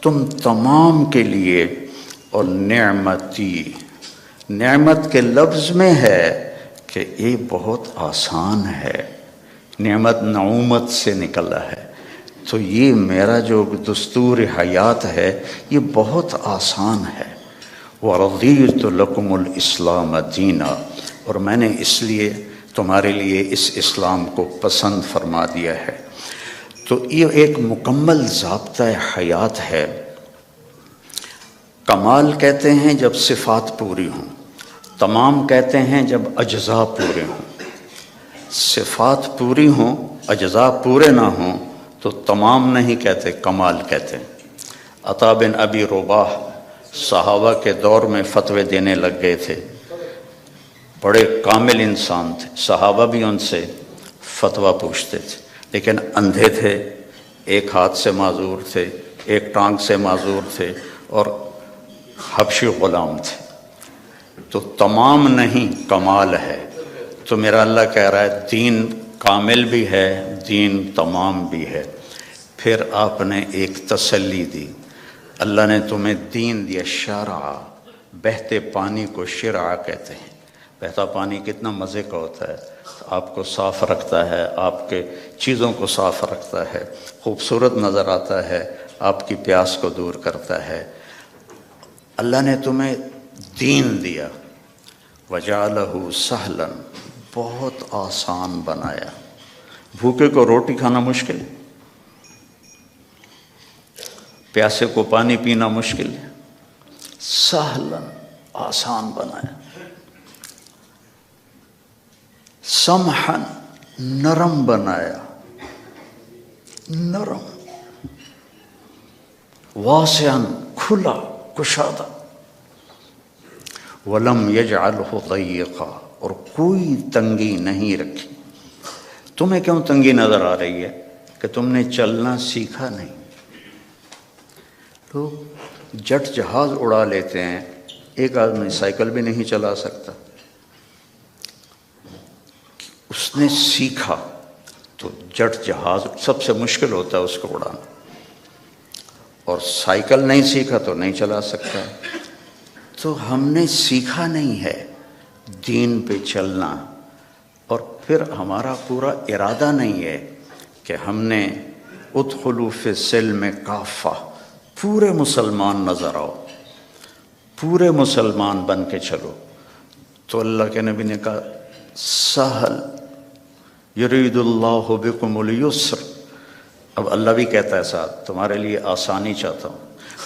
تم تمام کے لیے، اور نعمتی، نعمت کے لفظ میں ہے کہ یہ بہت آسان ہے، نعمت نعومت سے نکلا ہے، تو یہ میرا جو دستور حیات ہے یہ بہت آسان ہے۔ وَرَضِيتُ لَكُمُ الْإِسْلَامَ دِينًا، اور میں نے اس لیے تمہارے لیے اس اسلام کو پسند فرما دیا ہے۔ تو یہ ایک مکمل ضابطہ حیات ہے۔ کمال کہتے ہیں جب صفات پوری ہوں، تمام کہتے ہیں جب اجزاء پورے ہوں۔ صفات پوری ہوں، اجزاء پورے نہ ہوں تو تمام نہیں کہتے، کمال کہتے ہیں۔ عطا بن ابی رباح صحابہ کے دور میں فتوے دینے لگ گئے تھے، بڑے کامل انسان تھے، صحابہ بھی ان سے فتویٰ پوچھتے تھے، لیکن اندھے تھے، ایک ہاتھ سے معذور تھے، ایک ٹانگ سے معذور تھے، اور حبشی غلام تھے۔ تو تمام نہیں، کمال ہے۔ تو میرا اللہ کہہ رہا ہے دین کامل بھی ہے، دین تمام بھی ہے۔ پھر آپ نے ایک تسلی دی، اللہ نے تمہیں دین دیا، شرع، بہتے پانی کو شرع کہتے ہیں۔ بہتا پانی کتنا مزے کا ہوتا ہے، آپ کو صاف رکھتا ہے، آپ کے چیزوں کو صاف رکھتا ہے، خوبصورت نظر آتا ہے، آپ کی پیاس کو دور کرتا ہے۔ اللہ نے تمہیں دین دیا، وَجَعَلَهُ سَهْلًا، بہت آسان بنایا۔ بھوکے کو روٹی کھانا مشکل ہے، پیاسے کو پانی پینا مشکل ہے، سہلاً، آسان بنایا۔ سمحاً، نرم بنایا، نرم۔ واسعاً، کھلا، کشادہ۔ وَلَمْ يَجْعَلْهُ ضَيِّقًا، اور کوئی تنگی نہیں رکھی۔ تمہیں کیوں تنگی نظر آ رہی ہے کہ تم نے چلنا سیکھا نہیں۔ لوگ جٹ جہاز اڑا لیتے ہیں، ایک آدمی سائیکل بھی نہیں چلا سکتا۔ اس نے سیکھا تو جٹ جہاز سب سے مشکل ہوتا ہے اس کو اڑانا، اور سائیکل نہیں سیکھا تو نہیں چلا سکتا۔ تو ہم نے سیکھا نہیں ہے دین پہ چلنا، اور پھر ہمارا پورا ارادہ نہیں ہے کہ ہم نے ادخلوا فی السلم کافہ، پورے مسلمان نظر آؤ، پورے مسلمان بن کے چلو۔ تو اللہ کے نبی نے کہا سہل، یرید اللہ بکم الیسر، اب اللہ بھی کہتا ہے ساتھ تمہارے لیے آسانی چاہتا ہوں،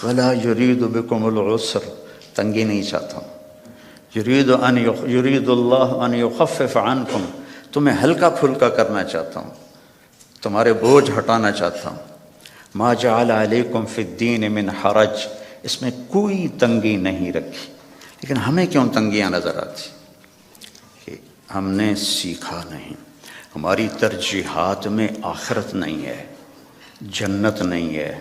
ولا یرید بکم العسر، تنگی نہیں چاہتا ہوں، یرید اللہ ان یخفف عنکم، تمہیں ہلکا پھلکا کرنا چاہتا ہوں، تمہارے بوجھ ہٹانا چاہتا ہوں۔ ما جعل علیکم فی الدین من حرج، اس میں کوئی تنگی نہیں رکھی۔ لیکن ہمیں کیوں تنگیاں نظر آتی؟ کہ ہم نے سیکھا نہیں، ہماری ترجیحات میں آخرت نہیں ہے، جنت نہیں ہے،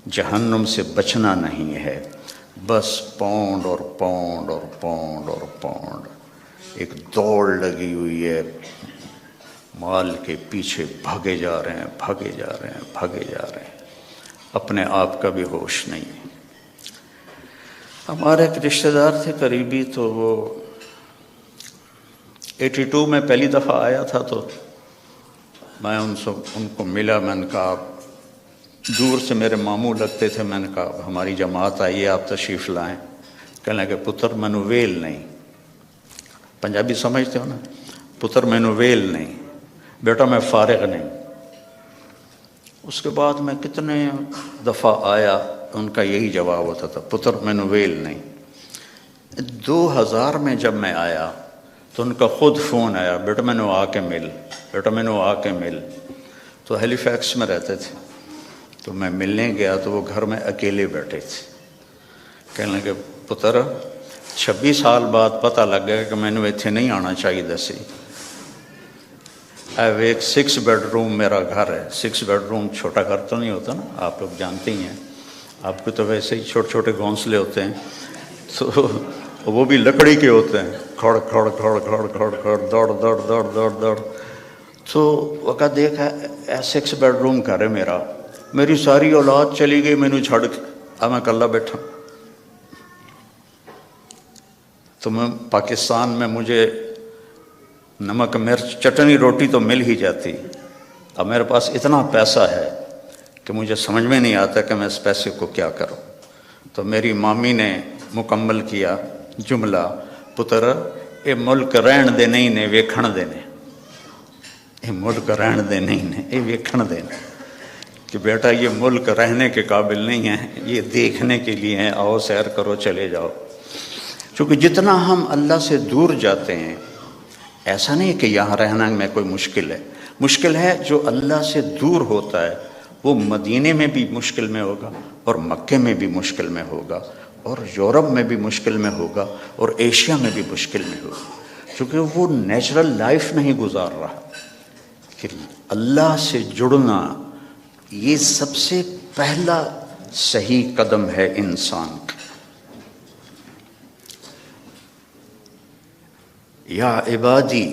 جہنم سے بچنا نہیں ہے، بس پاؤنڈ اور پاؤنڈ اور پاؤنڈ اور پاؤنڈ، ایک دوڑ لگی ہوئی ہے، مال کے پیچھے بھاگے جا رہے ہیں، بھاگے جا رہے ہیں، بھاگے جا رہے ہیں، اپنے آپ کا بھی ہوش نہیں۔ ہمارے ایک رشتہ دار تھے قریبی، تو وہ 82 میں پہلی دفعہ آیا تھا، تو میں ان کو ملا، میں نے کہا دور سے میرے ماموں لگتے تھے، میں نے کہا ہماری جماعت آئی ہے، آپ تشریف لائیں۔ کہنے لگے پتر مینو ویل نہیں، پنجابی سمجھتے ہو نا، پتر مینو ویل نہیں، بیٹا میں فارغ نہیں۔ اس کے بعد میں کتنے دفعہ آیا، ان کا یہی جواب ہوتا تھا، پتر مینو ویل نہیں۔ 2000 میں جب میں آیا تو ان کا خود فون آیا، بیٹا مینو آ کے مل، بیٹا مینو آ کے مل۔ تو ہیلی فیکس میں رہتے تھے، تو میں ملنے گیا تو وہ گھر میں اکیلے بیٹھے تھے۔ کہنے لگے پتر 26 سال بعد پتہ لگ گیا کہ میں نے اتنے نہیں آنا چاہیے دسی۔ ایک 6 بیڈ روم میرا گھر ہے، 6 بیڈ روم چھوٹا گھر تو نہیں ہوتا نا، آپ لوگ جانتے ہی ہیں، آپ کو تو ویسے ہی چھوٹے چھوٹے گھونسلے ہوتے ہیں، تو وہ بھی لکڑی کے ہوتے ہیں، کھڑ کھڑ کھڑ کھڑ کھڑ کھڑ، دوڑ دوڑ دوڑ دوڑ دوڑ۔ تو وقت دیکھا 6 بیڈ روم گھر ہے میرا، میری ساری اولاد چلی گئی مینو چھڑ کے، اب میں کلّا بیٹھا تو میں پاکستان میں مجھے نمک مرچ چٹنی روٹی تو مل ہی جاتی، اب میرے پاس اتنا پیسہ ہے کہ مجھے سمجھ میں نہیں آتا کہ میں اس پیسے کو کیا کروں۔ تو میری مامی نے مکمل کیا جملہ، پتر اے ملک رہن دے نہیں نے ویکھن دے نے، اے ملک رہن دے نہیں نے اے ویکھن دے نے، کہ بیٹا یہ ملک رہنے کے قابل نہیں ہے، یہ دیکھنے کے لیے ہیں، آؤ سیر کرو چلے جاؤ۔ چونکہ جتنا ہم اللہ سے دور جاتے ہیں، ایسا نہیں کہ یہاں رہنا میں کوئی مشکل ہے، مشکل ہے جو اللہ سے دور ہوتا ہے وہ مدینے میں بھی مشکل میں ہوگا، اور مکے میں بھی مشکل میں ہوگا، اور یورپ میں بھی مشکل میں ہوگا، اور ایشیا میں بھی مشکل میں ہوگا، کیونکہ وہ نیچرل لائف نہیں گزار رہا۔ کہ اللہ سے جڑنا یہ سب سے پہلا صحیح قدم ہے انسان کا۔ یا عبادی